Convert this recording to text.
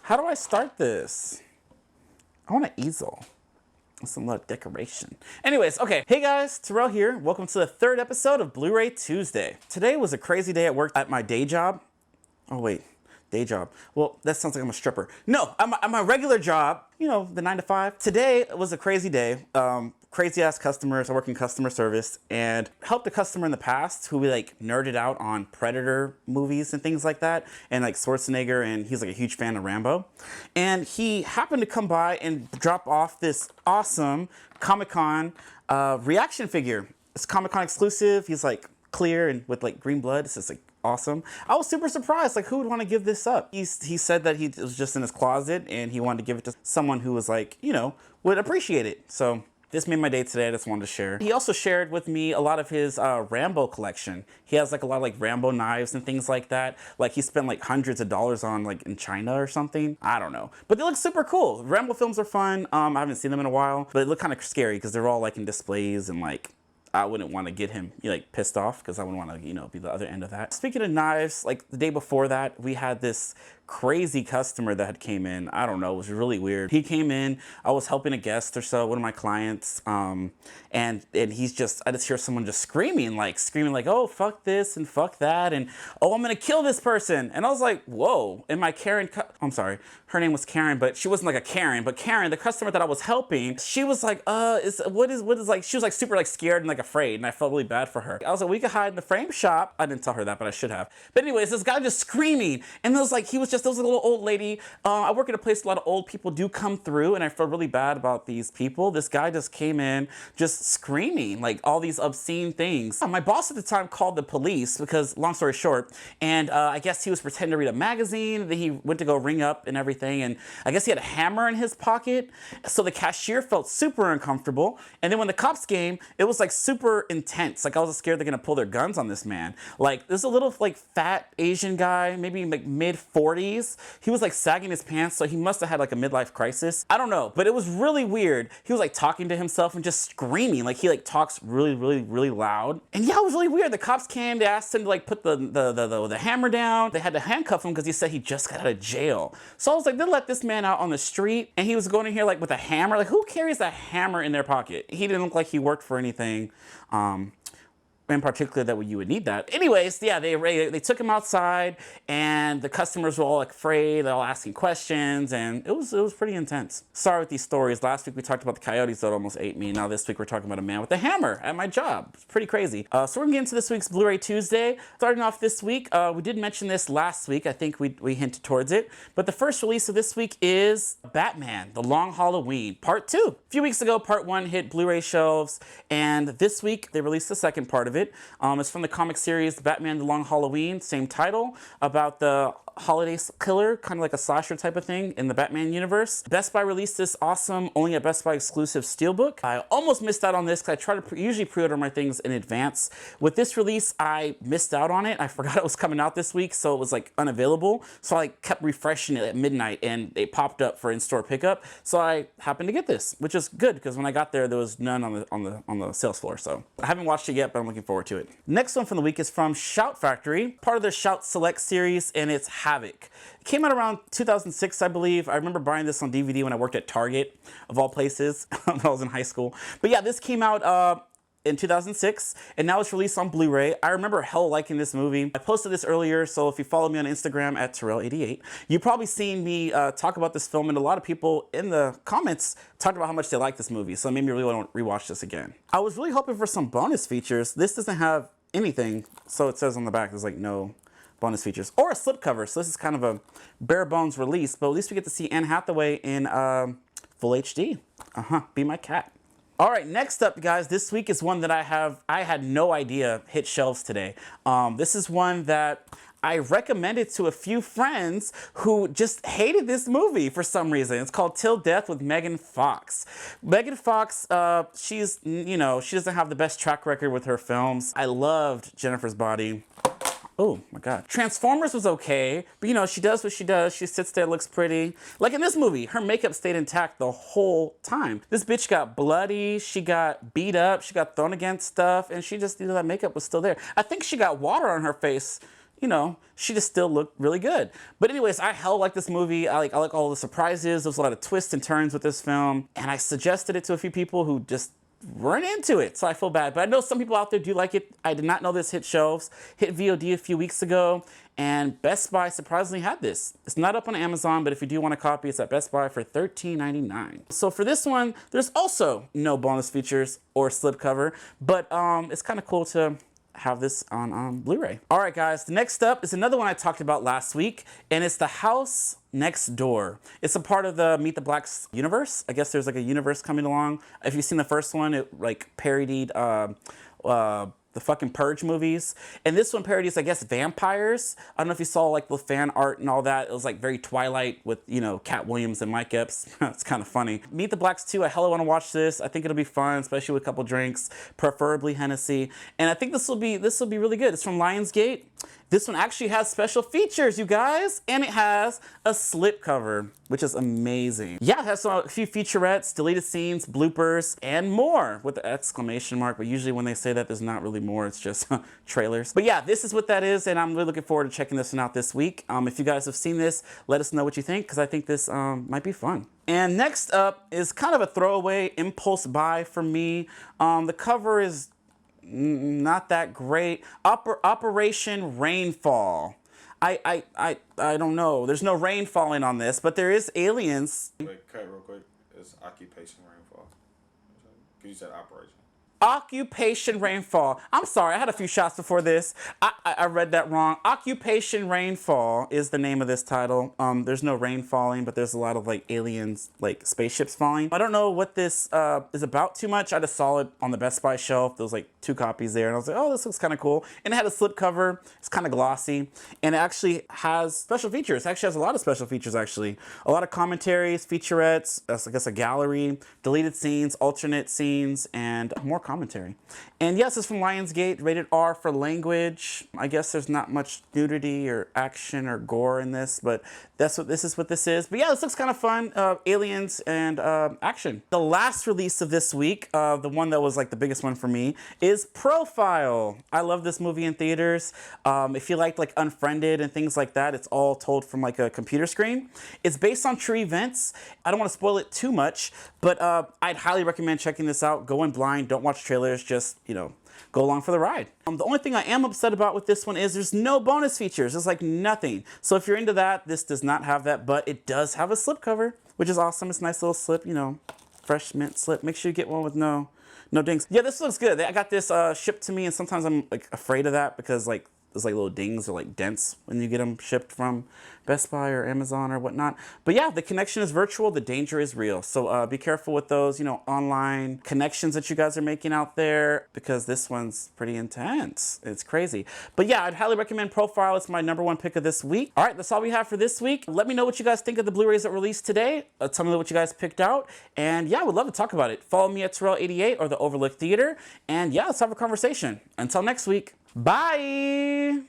How do I start this? I want an easel. Some little decoration. Anyways, okay. Hey guys, Terrell here. Welcome to the third episode of Bluray Tuesday. Today was a crazy day at work at my day job. Oh wait, day job. Well, that sounds like I'm a stripper. No, I'm a regular job. You know, the 9 to 5. Today was a crazy day. Crazy ass customers. I work in customer service and helped a customer in the past who like nerded out on Predator movies and things like that, and like Schwarzenegger, and he's like a huge fan of Rambo. And he happened to come by and drop off this awesome Comic-Con reaction figure. It's Comic-Con exclusive. He's like clear and with like green blood. It's just like awesome. I was super surprised. Like, who would want to give this up? He said that he was just in his closet and he wanted to give it to someone who was like, you know, would appreciate it. So this made my day today. I just wanted to share. He also shared with me a lot of his Rambo collection. He has like a lot of like Rambo knives and things like that. Like he spent like hundreds of dollars on like in China or something. I don't know. But they look super cool. Rambo films are fun. I haven't seen them in a while, but they look kind of scary because they're all like in displays, and like I wouldn't want to get him like pissed off because I wouldn't want to, you know, be the other end of that. Speaking of knives, like the day before that, we had this crazy customer that had came in. I don't know, it was really weird. He came in, I was helping a guest or so, one of my clients, and he's just, I just hear someone just screaming like, oh, fuck this and fuck that, and oh, I'm gonna kill this person. And I was like, whoa. And my Karen, I'm sorry, her name was Karen, but she wasn't like a Karen, but Karen, the customer that I was helping, she was like, what is like, she was like super like scared and like afraid, and I felt really bad for her. I was like, we could hide in the frame shop. I didn't tell her that, but I should have. But anyways, this guy just screaming, and it was like, there was a little old lady. I work at a place a lot of old people do come through, and I felt really bad about these people. This guy just came in just screaming like all these obscene things. My boss at the time called the police because, long story short, and I guess he was pretending to read a magazine. Then he went to go ring up and everything, and I guess he had a hammer in his pocket. So the cashier felt super uncomfortable. And then when the cops came, it was like super intense. Like I was scared they're gonna pull their guns on this man. Like this is a little like fat Asian guy, maybe like mid 40s. He was like sagging his pants, so he must have had like a midlife crisis. I don't know, but it was really weird. He was like talking to himself and just screaming. Like he like talks really, really, really loud. And yeah, it was really weird. The cops came, they asked him to like put the hammer down. They had to handcuff him because he said he just got out of jail. So I was like, they let this man out on the street, and he was going in here like with a hammer. Like who carries a hammer in their pocket? He didn't look like he worked for anything. In particular that you would need that. Anyways, yeah, they took him outside, and the customers were all afraid, they're all asking questions, and it was pretty intense. Sorry with these stories. Last week we talked about the coyotes that almost ate me. Now this week we're talking about a man with a hammer at my job. It's pretty crazy. So we're gonna get into this week's Bluray Tuesday. Starting off this week, we did mention this last week. I think we hinted towards it. But the first release of this week is Batman: The Long Halloween, Part 2. A few weeks ago, Part 1 hit Blu-ray shelves, and this week they released the second part of it. It's from the comic series Batman: The Long Halloween, same title, about the holiday killer, kind of like a slasher type of thing in the Batman universe. Best Buy released this awesome, only a Best Buy exclusive steelbook. I almost missed out on this because I try to usually pre-order my things in advance. With this release, I missed out on it. I forgot it was coming out this week, so it was like unavailable. So I kept refreshing it at midnight, and it popped up for in-store pickup. So I happened to get this, which is good because when I got there was none on the sales floor. So I haven't watched it yet, but I'm looking forward to it. Next one from the week is from Shout Factory, part of the Shout Select series, and it's Havoc. It came out around 2006, I believe. I remember buying this on DVD when I worked at Target, of all places, when I was in high school. But yeah, this came out in 2006, and now it's released on Blu-ray. I remember hell liking this movie. I posted this earlier, so if you follow me on Instagram at Terrell88, you've probably seen me talk about this film, and a lot of people in the comments talked about how much they like this movie, so it made me really want to rewatch this again. I was really hoping for some bonus features. This doesn't have anything, so it says on the back there's like no bonus features or a slipcover, so this is kind of a bare bones release, but at least we get to see Anne Hathaway in full HD. Be my cat. All right, next up, guys, this week is one that I had no idea hit shelves today. This is one that I recommended to a few friends who just hated this movie for some reason. It's called Till Death with Megan Fox. Megan Fox, she's, you know, she doesn't have the best track record with her films. I loved Jennifer's Body. Oh my God. Transformers was okay, but you know, she does what she does. She sits there, looks pretty. Like in this movie, her makeup stayed intact the whole time. This bitch got bloody, she got beat up, she got thrown against stuff, and she just, you know, that makeup was still there. I think she got water on her face you know, she just still looked really good. But anyways, I hell like this movie. I like all the surprises. There's a lot of twists and turns with this film. And I suggested it to a few people who just weren't into it, so I feel bad. But I know some people out there do like it. I did not know this hit shelves. Hit VOD a few weeks ago, and Best Buy surprisingly had this. It's not up on Amazon, but if you do want a copy, it's at Best Buy for $13.99. So for this one, there's also no bonus features or slipcover, but it's kind of cool to have this on Blu-ray. All right, guys, the next up is another one I talked about last week, and it's The House Next Door. It's a part of the Meet the Blacks universe. I guess there's like a universe coming along. If you've seen the first one, it like parodied the fucking Purge movies. And this one parodies, I guess, vampires. I don't know if you saw like the fan art and all that. It was like very Twilight with, you know, Cat Williams and Mike Epps. It's kind of funny. Meet the Blacks 2, I hella want to watch this. I think it'll be fun, especially with a couple drinks, preferably Hennessy. And I think this will be really good. It's from Lionsgate. This one actually has special features, you guys, and it has a slipcover, which is amazing. Yeah, it has a few featurettes, deleted scenes, bloopers, and more with the exclamation mark, but usually when they say that, there's not really more, it's just trailers. But yeah, this is what that is, and I'm really looking forward to checking this one out this week. If you guys have seen this, let us know what you think, because I think this might be fun. And next up is kind of a throwaway impulse buy for me. The cover is not that great. Operation Rainfall. I don't know. There's no rain falling on this, but there is aliens. Wait, cut real quick. It's Occupation Rainfall. Because you said Operation. Occupation Rainfall. I'm sorry, I had a few shots before this. I read that wrong. Occupation Rainfall is the name of this title. There's no rain falling, but there's a lot of like aliens, like spaceships falling. I don't know what this is about too much. I just saw it on the Best Buy shelf. There was like 2 copies there, and I was like, oh, this looks kind of cool. And it had a slipcover. It's kind of glossy, and it actually has special features. It actually has a lot of special features, actually. A lot of commentaries, featurettes, I guess a gallery, deleted scenes, alternate scenes, and more commentary. And yes, it's from Lionsgate, rated R for language. I guess there's not much nudity or action or gore in this, but this is what this is. But yeah, this looks kind of fun. Aliens and action. The last release of this week, the one that was like the biggest one for me, is Profile. I love this movie in theaters. If you liked like Unfriended and things like that, it's all told from like a computer screen. It's based on true events. I don't want to spoil it too much, but I'd highly recommend checking this out. Go in blind, don't watch trailers, just, you know, go along for the ride. The only thing I am upset about with this one is there's no bonus features. There's like nothing. So if you're into that, this does not have that, but it does have a slipcover, which is awesome. It's a nice little slip, you know, fresh mint slip. Make sure you get one with no dings. Yeah, this looks good. I got this shipped to me, and sometimes I'm like afraid of that because like there's like little dings or like dents when you get them shipped from Best Buy or Amazon or whatnot. But yeah, the connection is virtual, the danger is real. So be careful with those, you know, online connections that you guys are making out there, because this one's pretty intense. It's crazy. But yeah, I'd highly recommend Profile. It's my #1 pick of this week. All right, that's all we have for this week. Let me know what you guys think of the Blu-rays that released today. Tell me what you guys picked out. And yeah, I would love to talk about it. Follow me at Terrell88 or the Overlook Theater. And yeah, let's have a conversation. Until next week. Bye!